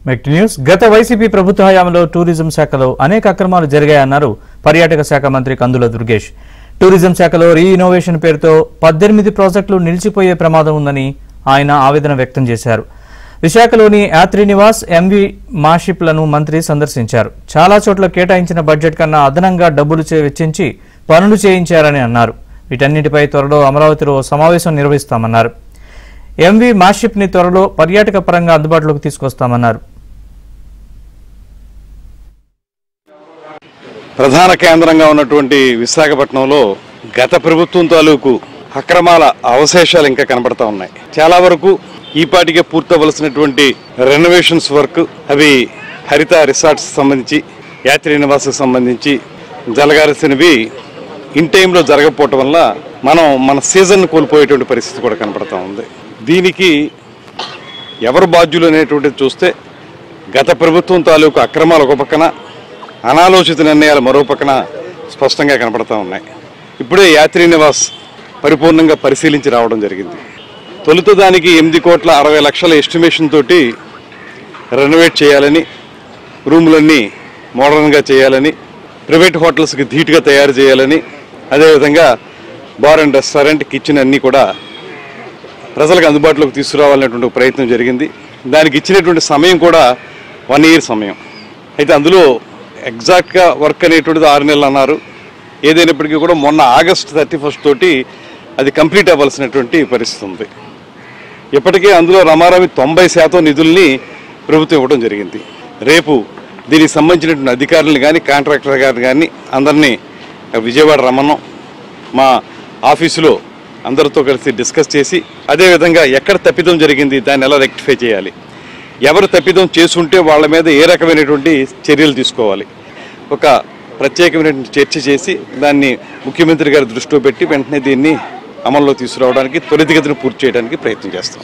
మెక్ట్ news గత YCP ప్రభుత్వ హయాంలో టూరిజం శాఖలో అనేక అక్రమాలు జరిగాయన్నారు పర్యాటక శాఖ మంత్రి కందుల దుర్గేష్. టూరిజం శాఖలో రీ ఇన్నోవేషన్ పేరుతో 18 ప్రాజెక్టులు నిలిచిపోయే ప్రమాదం ఉందని ఆయన ఆవేదన వ్యక్తం చేశారు. విశాఖలోని యాత్రి నివాస్ ఎంవి మాషిప్లను మంత్రి సందర్శించారు. చాలా చోట్ల కేటాయించిన బడ్జెట్ కన్నా అదనంగా డబ్బులు వెచ్చించి పనులు చేయించారని అన్నారు. వీటన్నిటిపై త్వరలో అమరావతిలో సమావేశం నిర్వహిస్తామన్నారు. ఎంవి మాషిప్ ని త్వరలో పర్యాటక పరంగా అందుబాటులోకి తీసుకొస్తామన్నారు. ప్రధాన కేంద్రంగా ఉన్నటువంటి విశాఖపట్నంలో గత ప్రభుత్వం తాలూకు అక్రమాల అవశేషాలు ఇంకా కనబడతా ఉన్నాయి. చాలా వరకు ఈపాటికే పూర్తవలసినటువంటి రెనోవేషన్స్ వర్క్ అవి హరిత రిసార్ట్స్ సంబంధించి యాత్రి నివాసకు సంబంధించి జరగాల్సినవి ఇన్ టైంలో జరగకపోవటం వల్ల మన సీజన్ కోల్పోయేటువంటి పరిస్థితి కూడా కనపడతా ఉంది. దీనికి ఎవరు బాధ్యులు అనేటువంటిది చూస్తే గత ప్రభుత్వం తాలూకు అక్రమాలు ఒక పక్కన, అనాలోచిత నిర్ణయాలు మరో పక్కన స్పష్టంగా కనపడతా ఉన్నాయి. ఇప్పుడే యాత్రి నివాస్ పరిపూర్ణంగా పరిశీలించి రావడం జరిగింది. తొలుత దానికి 8,60,00,000 ఎస్టిమేషన్ తోటి రెనోవేట్ చేయాలని, రూములన్నీ మోడర్న్గా చేయాలని, ప్రైవేట్ హోటల్స్కి ధీటుగా తయారు చేయాలని, అదేవిధంగా బార్ అండ్ రెస్టారెంట్, కిచెన్ అన్నీ కూడా ప్రజలకు అందుబాటులోకి తీసుకురావాలనేటువంటి ప్రయత్నం జరిగింది. దానికి ఇచ్చినటువంటి సమయం కూడా 1 year సమయం. అయితే అందులో ఎగ్జాక్ట్గా వర్క్ అనేటువంటిది 6 నెలలు అన్నారు. ఏదైనప్పటికీ కూడా మొన్న August 31 తోటి అది కంప్లీట్ అవ్వాల్సినటువంటి పరిస్థితి ఉంది. ఇప్పటికే అందులో రమారమి 90% నిధుల్ని ప్రభుత్వం ఇవ్వడం జరిగింది. రేపు దీనికి సంబంధించినటువంటి అధికారులను కానీ, కాంట్రాక్టర్ గారిని కానీ అందరినీ విజయవాడ రమ్మన్నాం. మా ఆఫీసులో అందరితో కలిసి డిస్కస్ చేసి, అదేవిధంగా ఎక్కడ తప్పిదం జరిగింది దాన్ని ఎలా రెక్టిఫై చేయాలి, ఎవరు తప్పిదం చేసుంటే వాళ్ళ మీద ఏ రకమైనటువంటి చర్యలు తీసుకోవాలి, ఒక ప్రత్యేకమైనటువంటి చర్చ చేసి దాన్ని ముఖ్యమంత్రి గారి దృష్టిలో పెట్టి వెంటనే దీన్ని అమల్లో తీసుకురావడానికి, త్వరితగతిన పూర్తి చేయడానికి ప్రయత్నం చేస్తాం.